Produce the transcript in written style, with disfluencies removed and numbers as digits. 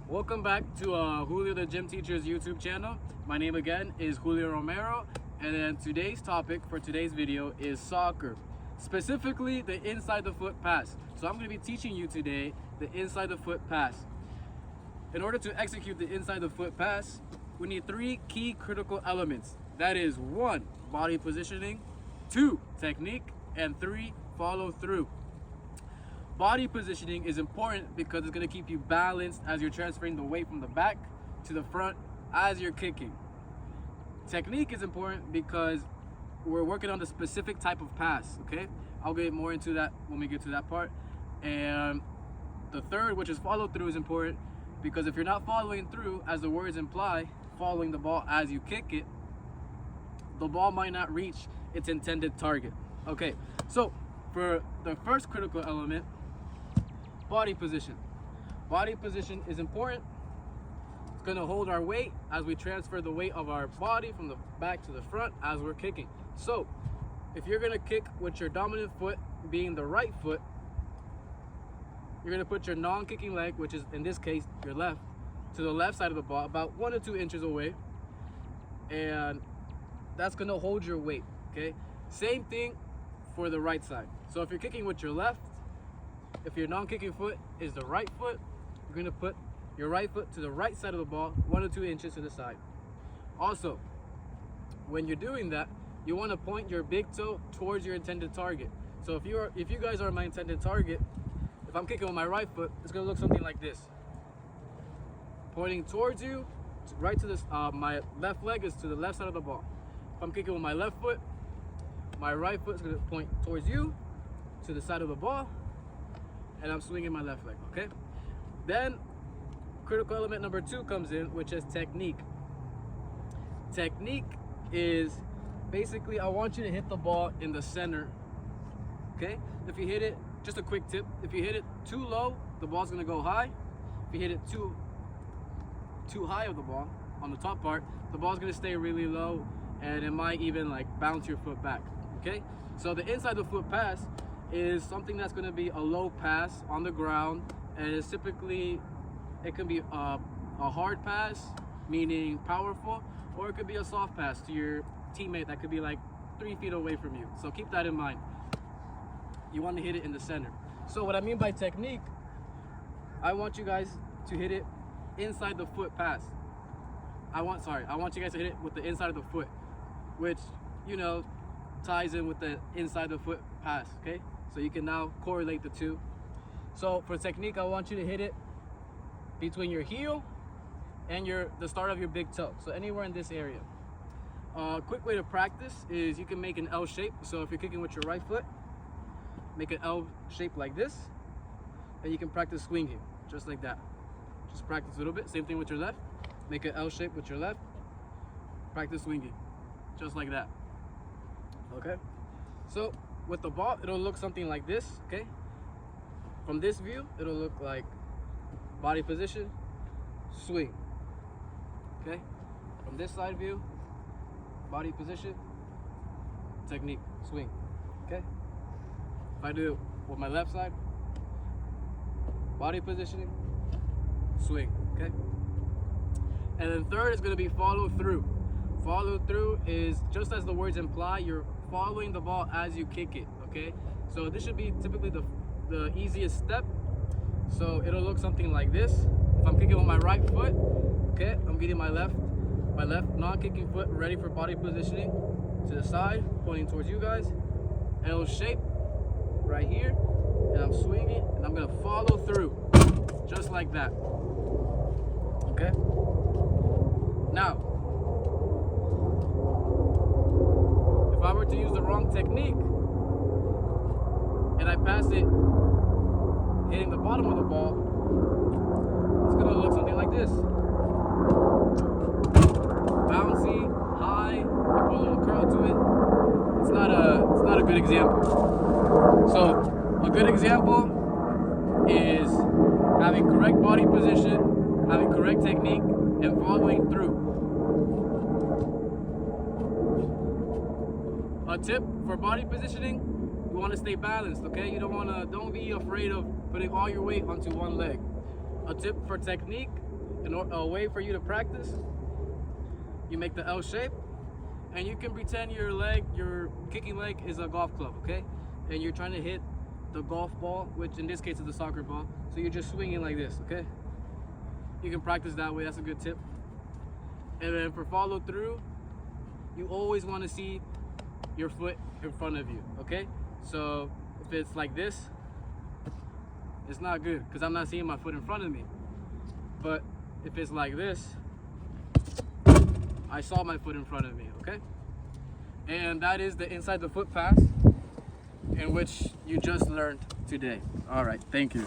Welcome back to Julio the Gym Teacher's YouTube channel. My name again is Julio Romero, and then today's topic for today's video is soccer, specifically the inside the foot pass. So I'm going to be teaching you today the inside the foot pass. In order to execute the inside the foot pass, we need three key critical elements. That is 1, body positioning, 2, technique, and 3, follow through. Body positioning is important because it's going to keep you balanced as you're transferring the weight from the back to the front as you're kicking. Technique is important because we're working on the specific type of pass, okay? I'll get more into that when we get to that part. And the third, which is follow through, is important because if you're not following through, as the words imply, following the ball as you kick it, the ball might not reach its intended target. Okay, so for the first critical element, body position. Body position is important. It's going to hold our weight as we transfer the weight of our body from the back to the front as we're kicking. So if you're going to kick with your dominant foot being the right foot, you're going to put your non-kicking leg, which is in this case your left, to the left side of the ball about 1 or 2 inches away, and that's going to hold your weight. Okay, same thing for the right side. So if you're kicking with your left, if your non-kicking foot is the right foot, you're going to put your right foot to the right side of the ball 1 or 2 inches to the side. Also, when you're doing that, you want to point your big toe towards your intended target. So if you guys are my intended target, if I'm kicking with my right foot, it's going to look something like this. Pointing towards you, right to this. My left leg is to the left side of the ball. If I'm kicking with my left foot, my right foot is going to point towards you, to the side of the ball, and I'm swinging my left leg, okay? Then critical element number 2 comes in, which is technique. Technique is basically, I want you to hit the ball in the center, okay? If you hit it, just a quick tip, if you hit it too low, the ball's gonna go high. If you hit it too high of the ball, on the top part, the ball's gonna stay really low, and it might even like bounce your foot back, okay? So the inside the foot pass is something that's going to be a low pass on the ground, and it's typically, it can be a hard pass, meaning powerful, or it could be a soft pass to your teammate that could be like 3 feet away from you. So keep that in mind. You want to hit it in the center. So what I mean by technique, I want you guys to hit it inside the foot pass. I want you guys to hit it with the inside of the foot, which, you know, ties in with the inside the foot pass, okay? So you can now correlate the two. So for technique, I want you to hit it between your heel and the start of your big toe. So anywhere in this area. Quick way to practice is you can make an L shape. So if you're kicking with your right foot, make an L shape like this, and you can practice swinging just like that. Just practice a little bit. Same thing with your left. Make an L shape with your left. Practice swinging just like that. Okay, so with the ball, it'll look something like this, okay? From this view, it'll look like body position, swing, okay? From this side view, body position, technique, swing, okay? If I do it with my left side, body positioning, swing, okay? And then third is gonna be follow through. Follow through is, just as the words imply, you're following the ball as you kick it, okay? So this should be typically the easiest step. So it'll look something like this. If I'm kicking with my right foot, okay, I'm getting my left non-kicking foot ready for body positioning to the side, pointing towards you guys. L shape right here, and I'm swinging, and I'm gonna follow through, just like that, okay? Now, if I were to use the wrong technique and I pass it hitting the bottom of the ball, it's going to look something like this. Bouncy, high, you put a little curl to it. It's not a good example. So a good example is having correct body position, having correct technique, and following through. A tip for body positioning, you want to stay balanced, okay? Don't be afraid of putting all your weight onto one leg. A tip for technique, a way for you to practice, you make the L shape, and you can pretend your kicking leg is a golf club, okay? And you're trying to hit the golf ball, which in this case is the soccer ball. So you're just swinging like this, okay? You can practice that way, that's a good tip. And then for follow through, you always want to see your foot in front of you, okay? So if it's like this, it's not good because I'm not seeing my foot in front of me. But if it's like this, I saw my foot in front of me, okay? And that is the inside the foot pass in which you just learned today. All right, thank you.